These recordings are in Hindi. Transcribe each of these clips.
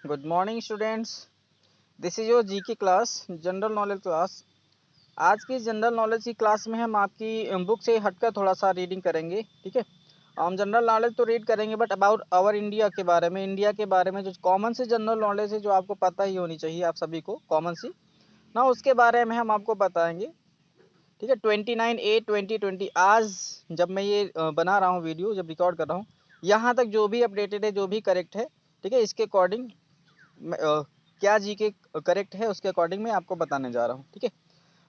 Good morning students. This is your GK class, general knowledge class. आज की जनरल नॉलेज की क्लास में हम आपकी बुक से हटकर थोड़ा सा रीडिंग करेंगे। ठीक है, हम जनरल नॉलेज तो रीड करेंगे बट अबाउट आवर इंडिया के बारे में, इंडिया के बारे में जो कॉमन सी जनरल नॉलेज है जो आपको पता ही होनी चाहिए, आप सभी को कॉमन सी ना, उसके बारे में हम आपको बताएंगे। ठीक है, 29/8/2020 आज जब मैं ये बना रहा हूँ वीडियो, जब रिकॉर्ड कर रहा हूँ, यहाँ तक जो भी अपडेटेड है, जो भी करेक्ट है, ठीक है, इसके अकॉर्डिंग क्या जी के करेक्ट है उसके अकॉर्डिंग मैं आपको बताने जा रहा हूँ। ठीक है,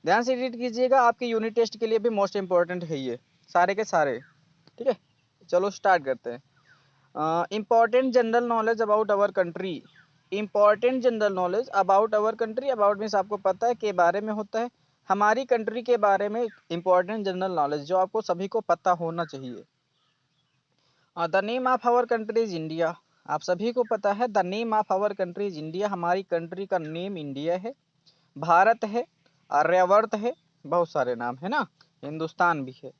ध्यान से रीड कीजिएगा, आपके यूनिट टेस्ट के लिए भी मोस्ट इंपॉर्टेंट है ये सारे के सारे। ठीक है, चलो स्टार्ट करते हैं। Important general knowledge about our country. Important general knowledge about our country, about means आपको पता है, के बारे में होता है, हमारी कंट्री के बारे में इम्पॉर्टेंट जनरल नॉलेज जो आपको सभी को पता होना चाहिए। The name of our country is India. आप सभी को पता है the name of our country is India, हमारी कंट्री का नेम इंडिया है, भारत है, आर्यवर्त है, बहुत सारे नाम है ना, हिंदुस्तान भी है।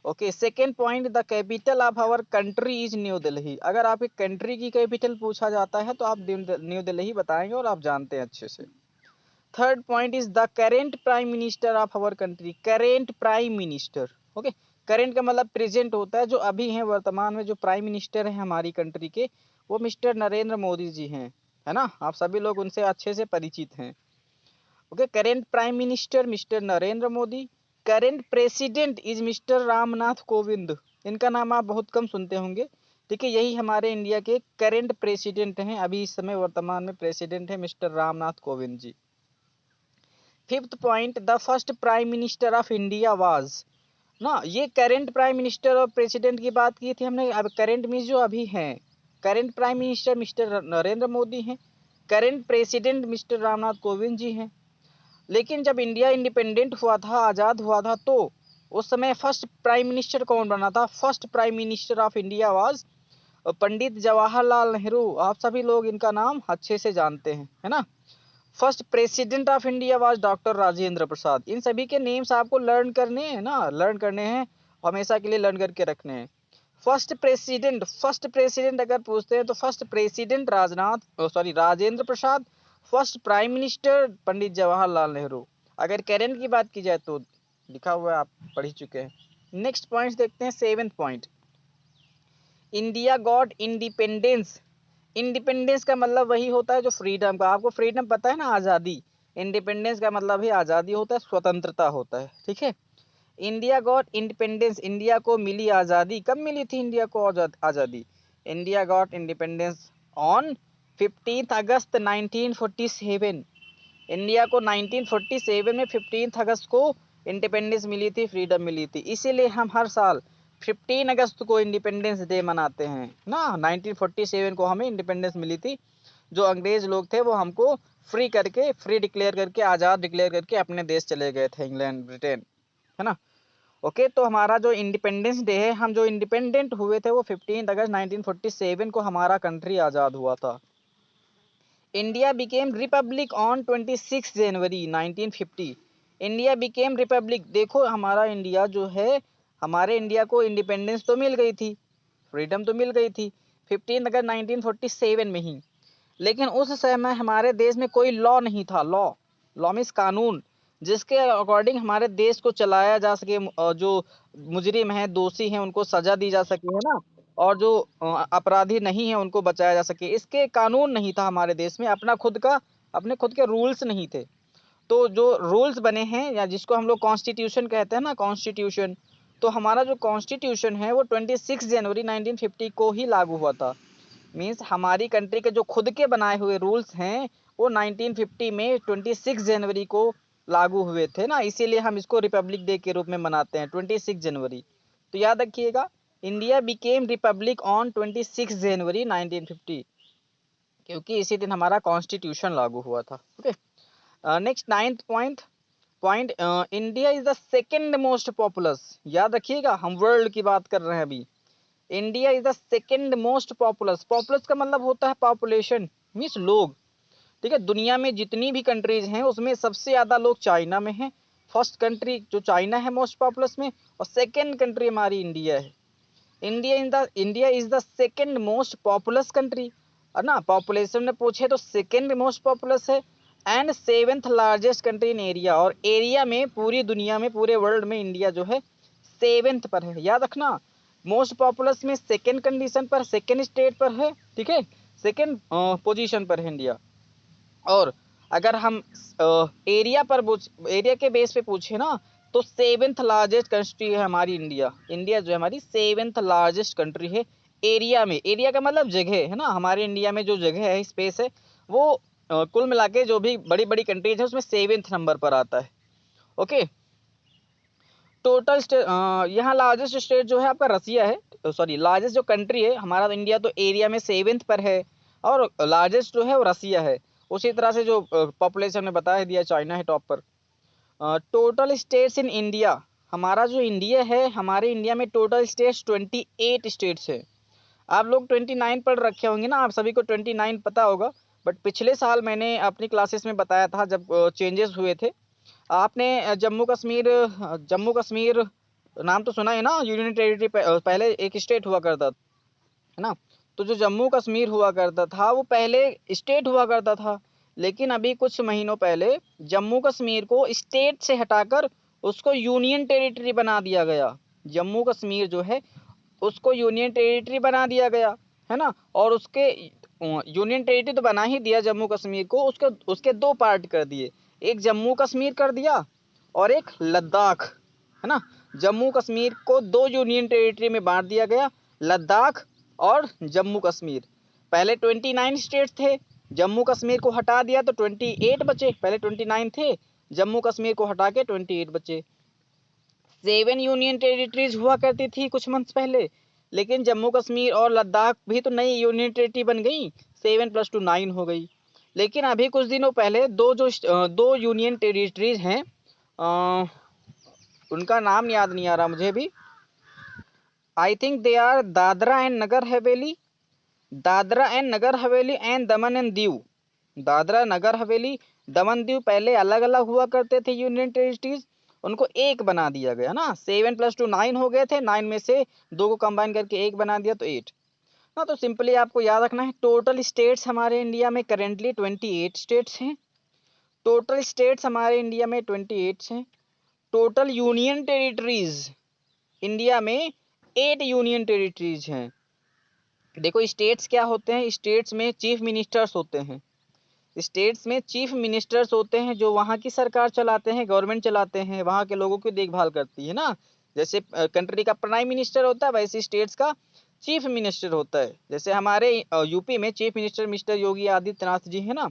Okay, second point, the capital of our country is new Delhi. अगर आपकी कंट्री की कैपिटल पूछा जाता है तो आप न्यू दिल्ली बताएंगे और आप जानते हैं अच्छे से। Third point is the current prime minister of our country. Current prime minister, okay, current का मतलब प्रेजेंट होता है, जो अभी हैं, वर्तमान में जो प्राइम मिनिस्टर हैं हमारी कंट्री के, वो मिस्टर नरेंद्र मोदी जी हैं, है ना, आप सभी लोग उनसे अच्छे से परिचित हैं। Okay, current prime minister mister Narendra Modi. Current president is mister Ramnath Kovind. इनका नाम आप बहुत कम सुनते होंगे। ठीक है, यही हमारे इंडिया के करेंट प्रेसिडेंट हैं, अभी इस समय वर्तमान में प्रेसिडेंट है mister Ramnath Kovind ji. Fifth point, the first prime minister of India was ना, ये करेंट प्राइम मिनिस्टर और प्रेसिडेंट की बात की थी हमने, अब करेंट मीन्स जो अभी हैं, current prime minister mister Narendra Modi हैं, current president mister Ramnath Kovind ji हैं। लेकिन जब इंडिया इंडिपेंडेंट हुआ था, आज़ाद हुआ था, तो उस समय फर्स्ट प्राइम मिनिस्टर कौन बना था? First prime minister of India was Pandit Jawaharlal Nehru. आप सभी लोग इनका नाम अच्छे से जानते हैं, है ना। First president of India was doctor Rajendra Prasad. इन सभी के नेम्स आपको लर्न करने हैं ना, लर्न करने हैं, हमेशा के लिए लर्न करके रखने हैं। फर्स्ट प्रेसिडेंट अगर पूछते हैं तो first president Rajendra Prasad, first prime minister पंडित जवाहरलाल नेहरू। अगर करेंट की बात की जाए तो लिखा हुआ है, आप पढ़ ही चुके हैं। नेक्स्ट पॉइंट देखते हैं, seventh point, India got independence. Independence का मतलब वही होता है जो फ्रीडम का, आपको फ्रीडम पता है ना, आज़ादी। इंडिपेंडेंस का मतलब ही आज़ादी होता है, स्वतंत्रता होता है। ठीक है, इंडिया गॉट इंडिपेंडेंस, इंडिया को मिली आज़ादी। कब मिली थी इंडिया को आज़ादी? India got independence on 15 August 1947। India को 1947 में 15 अगस्त को इंडिपेंडेंस मिली थी, फ्रीडम मिली थी। इसीलिए हम हर साल 15 अगस्त को इंडिपेंडेंस डे मनाते हैं ना। 1947 को हमें इंडिपेंडेंस मिली थी, जो अंग्रेज लोग थे वो हमको फ्री डिक्लेयर करके, आज़ाद डिक्लेयर करके अपने देश चले गए थे, इंग्लैंड, ब्रिटेन, है ना। ओके, तो हमारा जो इंडिपेंडेंस डे है, हम जो इंडिपेंडेंट हुए थे वो 15 अगस्त 1947 को हमारा कंट्री आज़ाद हुआ था। India became Republic on 26 January 1950। India became Republic, देखो हमारा इंडिया जो है, हमारे इंडिया को इंडिपेंडेंस तो मिल गई थी, फ्रीडम तो मिल गई थी 15 अगस्त 1947 में ही। लेकिन उस समय हमारे देश में कोई लॉ नहीं था। लॉ मीन्स कानून, जिसके अकॉर्डिंग हमारे देश को चलाया जा सके, जो मुजरिम हैं, दोषी हैं, उनको सजा दी जा सके, है ना, और जो अपराधी नहीं है उनको बचाया जा सके। इसके कानून नहीं था हमारे देश में, अपने खुद के रूल्स नहीं थे। तो जो रूल्स बने हैं, या जिसको हम लोग कॉन्स्टिट्यूशन कहते हैं ना, कॉन्स्टिट्यूशन, तो हमारा जो कॉन्स्टिट्यूशन है वो 26 जनवरी 1950 को ही लागू हुआ था। मीन्स हमारी कंट्री के जो खुद के बनाए हुए रूल्स हैं वो 1950 में 26 जनवरी को लागू हुए थे ना, इसीलिए हम इसको रिपब्लिक डे के रूप में मनाते हैं 26 जनवरी। तो याद रखिएगा, इंडिया बिकेम रिपब्लिक ऑन 26 जनवरी 1950, क्योंकि इसी दिन हमारा कॉन्स्टिट्यूशन लागू हुआ था। Okay, next ninth point, India is the second most populous. याद रखिएगा, हम वर्ल्ड की बात कर रहे हैं अभी। India is the second most populous. Populace का मतलब होता है पॉपुलेशन, मीन्स लोग। ठीक है, दुनिया में जितनी भी कंट्रीज हैं उसमें सबसे ज़्यादा लोग चाइना में हैं। फर्स्ट कंट्री जो चाइना है मोस्ट पॉपुलस में, और सेकेंड कंट्री हमारी इंडिया है। India is the second most populous country. और ना पॉपुलेशन में पूछे तो सेकेंड मोस्ट पॉपुलस है and seventh largest country in area, और एरिया में पूरी दुनिया में पूरे वर्ल्ड में इंडिया जो है सेवेंथ पर है। याद रखना, मोस्ट पॉपुलस में सेकेंड कंडीशन पर, सेकेंड स्टेट पर है, ठीक है, सेकेंड पोजीशन पर है इंडिया। और अगर हम एरिया पर एरिया के बेस पे पूछे ना तो सेवेंथ लार्जेस्ट कंट्री है हमारी इंडिया। इंडिया जो है हमारी सेवेंथ लार्जेस्ट कंट्री है एरिया में। एरिया का मतलब जगह है ना, हमारे इंडिया में जो जगह है, स्पेस है, वो कुल मिला के जो भी बड़ी बड़ी कंट्रीज है उसमें सेवेंथ नंबर पर आता है। ओके, टोटल स्टेट यहाँ लार्जेस्ट स्टेट जो है आपका रसिया है, सॉरी लार्जेस्ट जो कंट्री है हमारा इंडिया तो एरिया में सेवेंथ पर है, और लार्जेस्ट जो है वो रसिया है। उसी तरह से जो पॉपुलेशन में बता दिया चाइना है टॉप पर। टोटल स्टेट्स इन इंडिया, हमारा जो इंडिया है, हमारे इंडिया में टोटल स्टेट्स 28 स्टेट्स है। आप लोग 29 पढ़ रखे होंगे ना, आप सभी को 29 पता होगा, बट पिछले साल मैंने अपनी क्लासेस में बताया था जब चेंजेस हुए थे। आपने जम्मू कश्मीर नाम तो सुना है ना, यूनियन टेरिटरी पहले एक स्टेट हुआ करता है ना। तो जो जम्मू कश्मीर हुआ करता था वो पहले स्टेट हुआ करता था, लेकिन अभी कुछ महीनों पहले जम्मू कश्मीर को स्टेट से हटाकर उसको यूनियन टेरिटरी बना दिया गया। जम्मू कश्मीर जो है उसको यूनियन टेरिटरी बना दिया गया है ना। और उसके यूनियन टेरिटरी तो बना ही दिया जम्मू कश्मीर को, उसके दो पार्ट कर दिए, एक जम्मू कश्मीर कर दिया और एक लद्दाख, है ना। जम्मू कश्मीर को दो यूनियन टेरिटरी में बांट दिया गया, लद्दाख और जम्मू कश्मीर। पहले 29 स्टेट्स थे, जम्मू कश्मीर को हटा दिया तो 28 बचे, पहले 29 थे, जम्मू कश्मीर को हटा के 28 बचे। 7 यूनियन टेरिटरीज हुआ करती थी कुछ मंथ्स पहले, लेकिन जम्मू कश्मीर और लद्दाख भी तो नई यूनियन टेरिटरी बन गई, 7 + 2 9 हो गई। लेकिन अभी कुछ दिनों पहले दो यूनियन टेरिटरीज हैं, उनका नाम याद नहीं आ रहा मुझे भी। I think they are Dadra and Nagar Haveli, Dadra and Nagar Haveli and Daman and Diu. Dadra Nagar Haveli Daman Diu पहले अलग अलग हुआ करते थे यूनियन टेरिटरीज, उनको एक बना दिया गया ना। 7 + 2 9 हो गए थे, 9 में से दो को कंबाइन करके एक बना दिया तो 8 ना। तो सिंपली आपको याद रखना है, टोटल स्टेट्स हमारे इंडिया में करेंटली 28 स्टेट्स हैं। टोटल स्टेट्स हमारे इंडिया में 28 हैं। टोटल यूनियन टेरिटरीज इंडिया में 8 यूनियन टेरिटरीज हैं। देखो स्टेट्स क्या होते हैं, स्टेट्स में चीफ मिनिस्टर्स होते हैं, स्टेट्स में चीफ मिनिस्टर्स होते हैं जो वहाँ की सरकार चलाते हैं, गवर्नमेंट चलाते हैं, वहाँ के लोगों की देखभाल करती है ना। जैसे कंट्री का प्राइम मिनिस्टर होता है, वैसे स्टेट्स का चीफ मिनिस्टर होता है। जैसे हमारे यूपी में chief minister mister Yogi Adityanath ji है ना।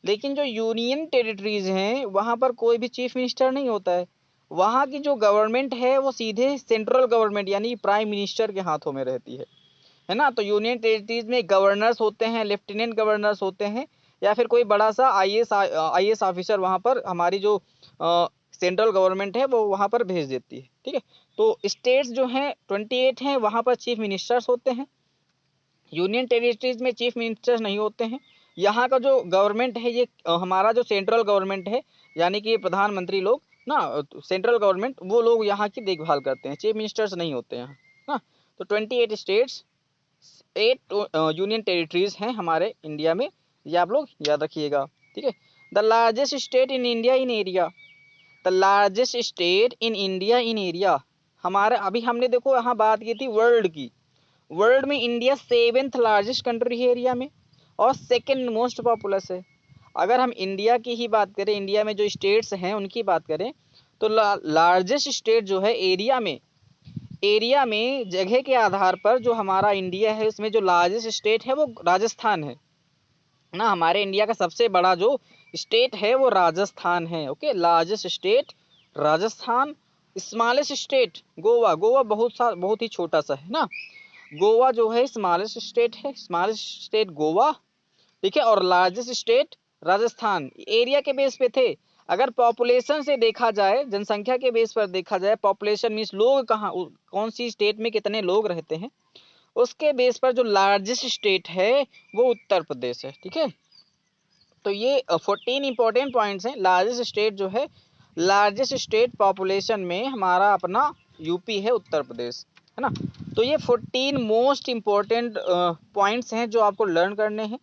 लेकिन जो यूनियन टेरिटरीज हैं वहाँ पर कोई भी चीफ मिनिस्टर नहीं होता है, वहाँ की जो गवर्नमेंट है वो सीधे सेंट्रल गवर्नमेंट यानी प्राइम मिनिस्टर के हाथों में रहती है ना। तो यूनियन टेरिटरीज में गवर्नर्स होते हैं, लेफ्टिनेंट गवर्नर्स होते हैं, या फिर कोई बड़ा सा आईएएस ऑफिसर वहाँ पर हमारी जो सेंट्रल गवर्नमेंट है वो वहाँ पर भेज देती है, ठीक है। तो स्टेट्स जो हैं 28 हैं, वहाँ पर चीफ मिनिस्टर्स होते हैं। यूनियन टेरिटरीज में चीफ मिनिस्टर्स नहीं होते हैं। यहाँ का जो गवर्नमेंट है ये हमारा जो सेंट्रल गवर्नमेंट है, यानी कि प्रधानमंत्री लोग ना, सेंट्रल गवर्नमेंट, वो लोग यहाँ की देखभाल करते हैं, चीफ मिनिस्टर्स नहीं होते हैं ना। तो 28 स्टेट्स, 8 यूनियन टेरिटरीज हैं हमारे इंडिया में, ये आप लोग याद रखिएगा, ठीक है। The largest state in India in area, the largest state in India in area, हमारा अभी हमने देखो यहाँ बात की थी वर्ल्ड की, वर्ल्ड में इंडिया 7th लार्जेस्ट कंट्री है एरिया में और सेकेंड मोस्ट पॉपुलस है। अगर हम इंडिया की ही बात करें, इंडिया में जो स्टेट्स हैं उनकी बात करें, तो लार्जेस्ट स्टेट जो है एरिया में जगह के आधार पर जो हमारा इंडिया है उसमें जो लार्जेस्ट स्टेट है वो राजस्थान है ना। हमारे इंडिया का सबसे बड़ा जो स्टेट है वो राजस्थान है। Okay, largest state Rajasthan, smallest state Goa, Goa बहुत ही छोटा सा है ना। गोवा जो है स्मॉलेस्ट स्टेट है, स्मॉलेस्ट स्टेट गोवा, ठीक है। और लार्जेस्ट स्टेट राजस्थान। एरिया के बेस पे थे, अगर पॉपुलेशन से देखा जाए, जनसंख्या के बेस पर देखा जाए, पॉपुलेशन मीन्स लोग कहाँ, कौन सी स्टेट में कितने लोग रहते हैं, उसके बेस पर जो लार्जेस्ट स्टेट है वो उत्तर प्रदेश है, ठीक है। तो ये 14 इंपॉर्टेंट पॉइंट्स हैं। लार्जेस्ट स्टेट जो है, लार्जेस्ट स्टेट पॉपुलेशन में हमारा अपना यूपी है, उत्तर प्रदेश। है ना। तो ये 14 मोस्ट इम्पोर्टेंट पॉइंट्स हैं जो आपको लर्न करने हैं।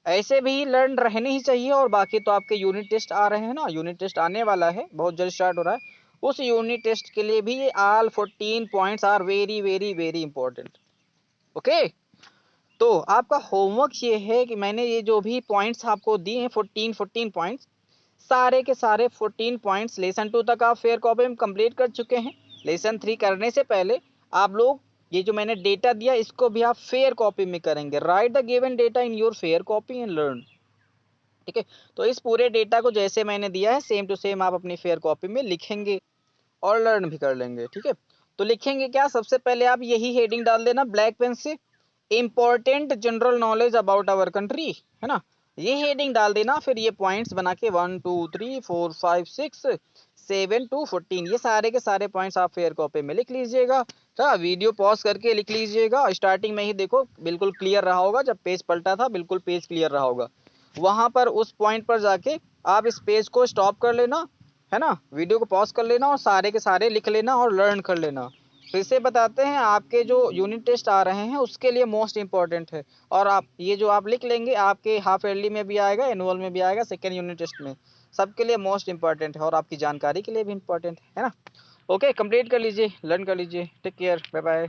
ऐसे भी लर्न रहने ही चाहिए। और बाकी तो आपके यूनिट टेस्ट आ रहे हैं ना, यूनिट टेस्ट आने वाला है, बहुत जल्द स्टार्ट हो रहा है। उस यूनिट टेस्ट के लिए भी ये all 14 points are very very very important. Okay, तो आपका होमवर्क ये है कि मैंने ये जो भी पॉइंट्स आपको दिए हैं 14 पॉइंट्स, सारे के सारे 14 पॉइंट्स लेसन 2 तक आप फेयर कॉपी में कंप्लीट कर चुके हैं। लेसन 3 करने से पहले आप लोग ये जो मैंने डेटा दिया इसको भी आप फेयर कॉपी में करेंगे। Right the given data in your fair copy and learn. ठीक है, तो इस पूरे डेटा को जैसे मैंने दिया है सेम टू सेम आप अपनी फेयर कॉपी में लिखेंगे और लर्न भी कर लेंगे। ठीक है, तो लिखेंगे क्या, सबसे पहले आप यही हेडिंग डाल देना ब्लैक पेन से, important general knowledge about our country, है ना। ये हेडिंग डाल देना, फिर ये पॉइंट्स बना के 1 2 3 4 5 6 7 to 14 ये सारे के सारे पॉइंट्स आप फेयर कॉपी में लिख लीजिएगा। हाँ, वीडियो पॉज करके लिख लीजिएगा। स्टार्टिंग में ही देखो बिल्कुल क्लियर रहा होगा, जब पेज पलटा था बिल्कुल पेज क्लियर रहा होगा। वहां पर उस पॉइंट पर जाके आप इस पेज को स्टॉप कर लेना, है ना, वीडियो को पॉज कर लेना और सारे के सारे लिख लेना और लर्न कर लेना। फिर से बताते हैं, आपके जो यूनिट टेस्ट आ रहे हैं उसके लिए मोस्ट इंपॉर्टेंट है। और आप ये जो आप लिख लेंगे आपके हाफ ईयरली में भी आएगा, एनुअल में भी आएगा, सेकेंड यूनिट टेस्ट में, सबके लिए मोस्ट इंपॉर्टेंट है और आपकी जानकारी के लिए भी इंपॉर्टेंट है ना। ओके, कंप्लीट कर लीजिए, लर्न कर लीजिए। Take care, bye bye.